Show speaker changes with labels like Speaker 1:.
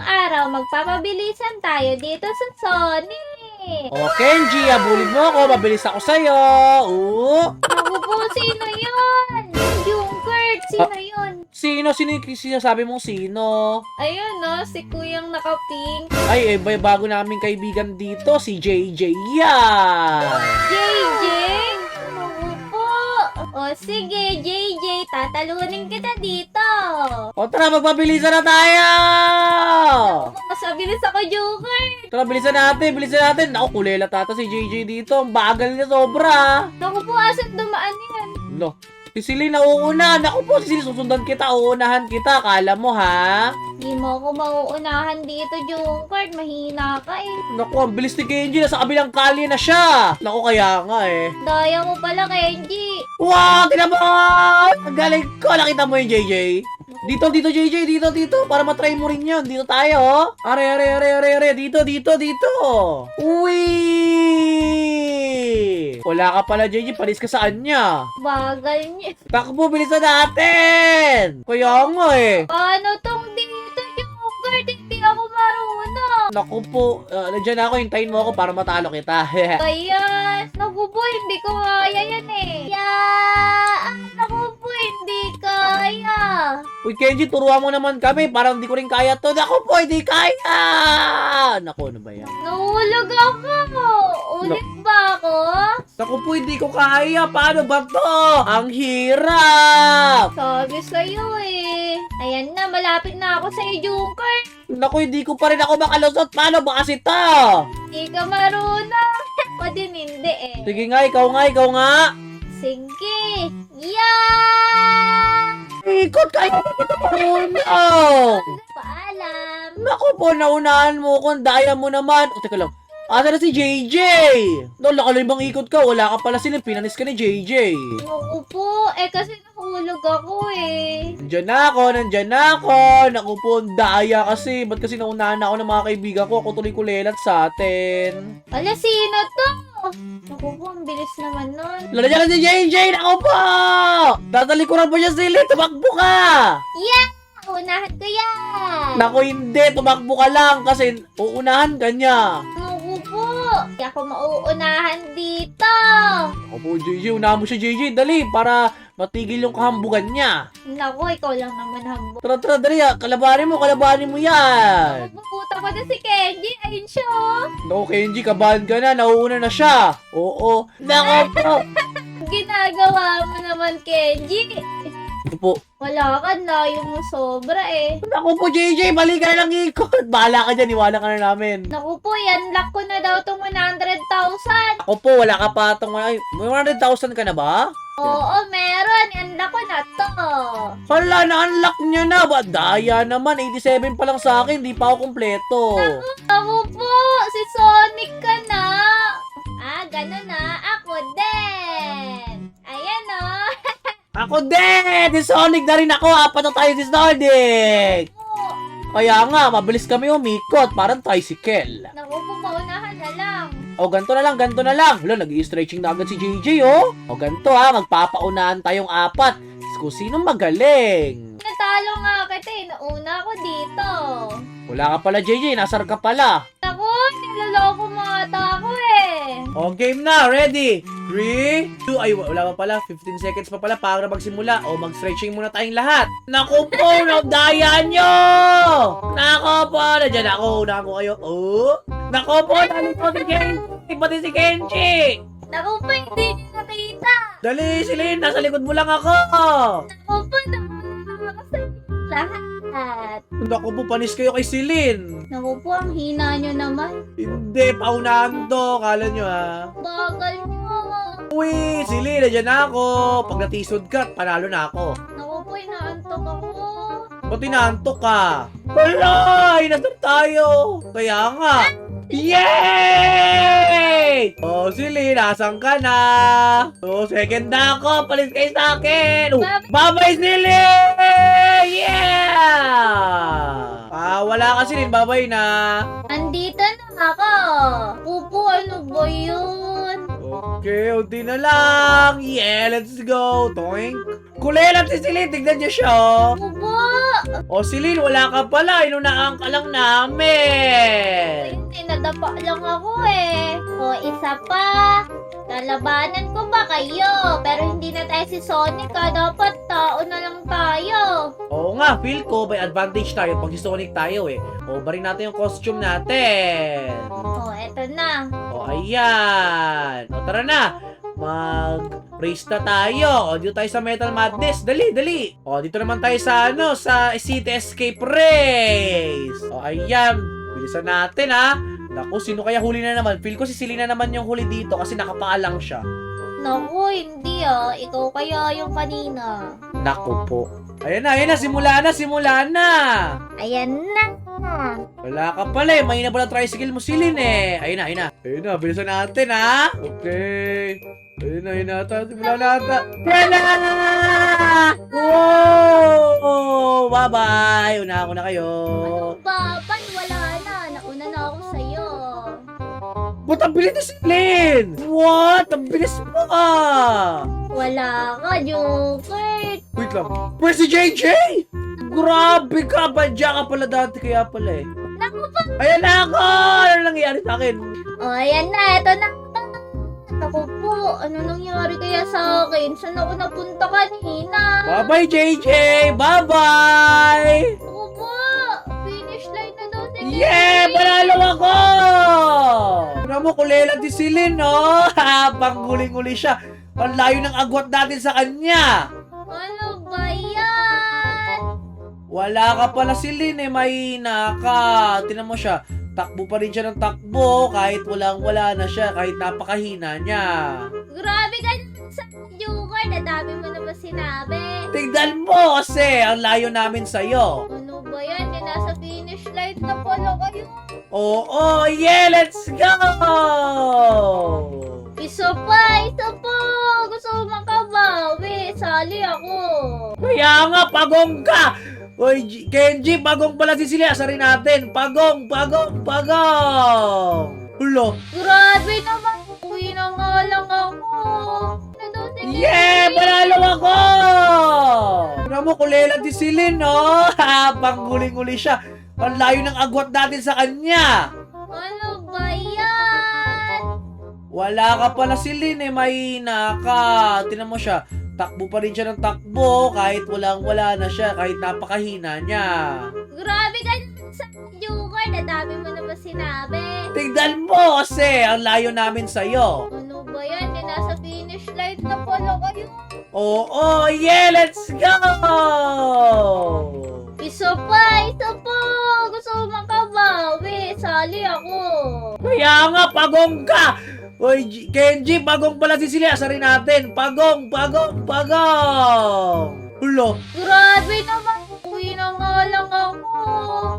Speaker 1: ngayong araw, magpapabilisan tayo dito sa Sonic.
Speaker 2: O, Kenji, habulin mo ako. Mabilis ako sa'yo. Oo.
Speaker 1: Naku po, sino yun? Yung Kurt, sino yun?
Speaker 2: Sino yung sinasabi mong sino?
Speaker 1: Ayun no, si kuyang naka-pink.
Speaker 2: Ay, bago naming kaibigan dito, si JJ yan.
Speaker 1: JJ? Naku po. O sige, JJ, tatalunin kita dito.
Speaker 2: O tara, magpabilisan na tayo!
Speaker 1: Mas mabilis ako, Joker.
Speaker 2: Tara, bilisan natin. Ako, kulela tata si JJ dito. Ang bagal niya sobra.
Speaker 1: Naku po, asan dumaan yan?
Speaker 2: No, si Celine nauuna. Naku po, si Celine, susundan kita. Uunahan kita. Kala mo, ha?
Speaker 1: Di mo ako mauunahan dito, Joker. Mahina ka eh.
Speaker 2: Naku, ang bilis ni Kenji. Nasa kabilang kalye na siya. Naku, kaya nga eh.
Speaker 1: Daya mo pala, Kenji.
Speaker 2: Wow, tinabot! Ang galing ko. Nakita mo yung JJ? Dito, JJ. Dito. Para matry mo rin yun. Dito tayo. Are. Dito. Uwi! Wala ka pala, JJ. Palis ka saan niya?
Speaker 1: Bagal niya.
Speaker 2: Takbo, bilisan natin! Kaya nga eh.
Speaker 1: Paano tong dito, Joker? Hindi ako marunong.
Speaker 2: Naku po, nandiyan ako. Hintayin mo ako para matalo kita.
Speaker 1: Kaya, naku po, hindi ko kaya yan eh. Naku po, hindi kaya.
Speaker 2: Uy, Kenji, turuan mo naman kami. Parang hindi ko rin kaya to. Naku po, hindi kaya! Naku, ano ba yan?
Speaker 1: Nahulog ako. Ulit ba ako?
Speaker 2: Naku po, hindi ko kaya. Paano ba to? Ang hirap!
Speaker 1: Sabi sa'yo eh. Ayan na, malapit na ako sa'yo, Joker.
Speaker 2: Naku, hindi ko pa rin ako makalusot. Paano ba kasi to?
Speaker 1: Hindi ka marunong. O din hindi eh.
Speaker 2: Sige nga, ikaw nga.
Speaker 1: Sige. Yeah!
Speaker 2: Ikot kayo! Marunong!
Speaker 1: Paalam.
Speaker 2: Naku po, naunahan mo kung daya mo naman. O, teka lang. Asa na si JJ? No, nakalibang ikot ka. Wala ka pala sila. Pinanis ka ni JJ.
Speaker 1: Naku po, kasi nahulog ako eh.
Speaker 2: Nandyan na ako. Naku po, ang daya kasi. Ba't kasi naunahan na ako ng mga kaibigan ko? Ako tuloy kulelat sa atin.
Speaker 1: Ala, sino to? Naku po, ang bilis naman nun.
Speaker 2: Lalagyan na si JJ! Naku po! Tatalikuran mo siya sili. Tumakbo ka!
Speaker 1: Yeah! Unahan ko yan!
Speaker 2: Naku, hindi. Tumakbo ka lang kasi uunahan ka niya.
Speaker 1: Naku po, hindi ako mauunahan dito.
Speaker 2: Naku po, JJ. Unahan mo siya, JJ. Dali, para matigil yung kahambugan niya.
Speaker 1: Naku, ikaw lang naman hambog.
Speaker 2: Tara, dali. Kalabanin mo yan.
Speaker 1: Puputa ko na si Kenji. Ayun siya oh.
Speaker 2: Naku, Kenji, kabahan ka na. Nauuna na siya. Oo. Naku po.
Speaker 1: Ginagawa mo naman, Kenji.
Speaker 2: Ito po.
Speaker 1: Wala ka, layo mo sobra eh.
Speaker 2: Naku po, JJ. Mali ka na lang ikot. Bahala ka dyan. Iwala ka na namin.
Speaker 1: Naku po, yan lock ko na daw itong 100,000.
Speaker 2: Ako po, wala ka pa itong... Ay, may 100,000 ka na ba?
Speaker 1: Oo, meron. Yan lock ko na to.
Speaker 2: Hala, na-unlock niya na. Ba, daya naman. 87 pa lang sa akin. Di pa ako kumpleto.
Speaker 1: Naku po, si Sonic ka na. Ganun na. Ako din. Ayan oh.
Speaker 2: Ako din! Si Sonic na rin ako! Apat na tayo si Sonic! Kaya nga, mabilis kami umikot. Parang tricycle.
Speaker 1: Naku po, paunahan na lang.
Speaker 2: O, ganito na lang. Wala, nag-i-stretching na agad si JJ, oh. O, ganito ha, magpapaunahan tayong apat. Kung sino magaling.
Speaker 1: Natalo nga kita eh. Nauna ako dito.
Speaker 2: Wala ka pala, JJ. Nasar ka pala.
Speaker 1: Naku, niloloko mo ata ako eh.
Speaker 2: O, game na. Ready? 3, 2, ay, wala pa pala. 15 seconds pa pala para magsimula. O, mag-stretching muna tayong lahat. Naku po, daya nyo! Naku po, nandiyan ako. Unahan ko kayo. Oh! Naku po, dali po si Kenji. Pati si Kenji.
Speaker 1: Naku po, hindi niyo nakita.
Speaker 2: Dali, Celine. Nasa likod mo lang ako.
Speaker 1: Naku po, nakakasama ko sa lahat.
Speaker 2: Naku po, panis kayo kay Celine.
Speaker 1: Naku po, ang hina nyo naman.
Speaker 2: Hindi, paunahan to. Kala nyo ha.
Speaker 1: Bagal nyo.
Speaker 2: Uy, Celine, nandiyan na ako. Pag natisod ka, panalo na ako.
Speaker 1: Naku po, inaantok ako.
Speaker 2: Ba't inaantok ka? Wala! Inasap tayo! Kaya nga! Yay! Oh, Celine, nasan ka na? Oh, second na ako. Palis kayo sa akin. Oh, bye-bye, Celine! Yeah! Wala ka, Celine. Bye-bye na.
Speaker 1: Andito na ako. Pupo, ano ba yun?
Speaker 2: Okay, unti na lang. Yeah, let's go. Toink. Kulelat si Celine, tignan niyo siya, oh.
Speaker 1: Opo.
Speaker 2: O, Celine, wala ka pala. Inunaan ka lang namin.
Speaker 1: Hindi, nadapa lang ako eh. O, isa pa. Lalabanan ko ba kayo? Pero hindi na tayo si Sonic ha. Dapat tao na lang tayo.
Speaker 2: Oo nga, feel ko, may advantage tayo pag si Sonic tayo, eh. O, barin natin yung costume natin.
Speaker 1: O, eto na.
Speaker 2: O, ayan. O, tara na. Mag-race na tayo. O, dito tayo sa Metal Madness. Dali, dali. O, dito naman tayo sa, sa City Escape Race. O, ayan. Bilisan natin, ha. Naku, sino kaya huli na naman? Feel ko si Selena naman yung huli dito kasi nakapaalang siya.
Speaker 1: Naku, hindi ah. Ikaw kaya yung kanina.
Speaker 2: Naku po. Ayan na. Simula na.
Speaker 1: Ayan na.
Speaker 2: Wala ka pala eh. Mahina pala tricycle mo, Silin eh. Ayun na. Bilisan natin, ha. Okay. Ayun na. Simula na ata. Yan na! Wow! Bye-bye. Una ako na kayo.
Speaker 1: Papan, wala na. Nauna na ako sa'yo.
Speaker 2: Ba't ang bilis ni Silin? What? Ang bilis mo ah!
Speaker 1: Wala ka, Joker.
Speaker 2: Wait lang. Where's si JJ? Grabe ka! Badya ka pala dati kaya pala eh.
Speaker 1: Naku pa.
Speaker 2: Ayan na ako! Ano nangyari sa akin?
Speaker 1: O, ayan na. Eto na. Naku po. Ano nangyari kaya sa akin? Saan ako napunta kanina?
Speaker 2: Bye-bye, JJ! Bye-bye!
Speaker 1: Naku po. Finish line na daw si
Speaker 2: Yeah! Panalo ako! Ano mo, kulela di silin, no? Pangguling-uli siya. Ang layo ng agwat natin sa kanya.
Speaker 1: Ano ba yan?
Speaker 2: Wala ka pala silin eh, mahina ka. Tinan mo siya. Takbo pa rin siya ng takbo kahit wala na siya, kahit napakahina niya.
Speaker 1: Grabe ka sa Joker. Nadami mo na ba sinabi?
Speaker 2: Tignan mo kasi, ang layo namin sa'yo.
Speaker 1: Ano ba yan? Nasa finish line na pala kayo.
Speaker 2: Oo, yeah, let's go!
Speaker 1: Isa pa. Gusto ko makabawi. Sali ako.
Speaker 2: Kaya nga, pagong ka! Uy, Kenji, pagong pala si Silya. Asarin natin. Pagong! Hulo.
Speaker 1: Grabe naman. Uwi na nga lang ako. Ano daw si
Speaker 2: Yeah! Panalo ako! Ano mo, kulela di Silin, no? Pangguling-uli siya. Ang layo ng agwat natin sa kanya.
Speaker 1: Ano ba yan?
Speaker 2: Wala ka pala Silin eh, mahina ka. Tinan mo siya. Takbo pa rin siya ng takbo kahit wala na siya, kahit napakahina niya.
Speaker 1: Grabe ka sa Joker. Nadami mo na ba sinabi?
Speaker 2: Tignan mo kasi, ang layo namin sa'yo.
Speaker 1: Ano ba yan? Nasa finish line na pala kayo.
Speaker 2: Oo, yeah, let's go!
Speaker 1: Isa pa. Gusto ko makabawi. Sali ako.
Speaker 2: Kaya nga, pagong ka! Uy, Kenji, pagong pala si Silya. Asarin natin. Pagong! Hulo.
Speaker 1: Grabe naman. Uwi na nga lang ako.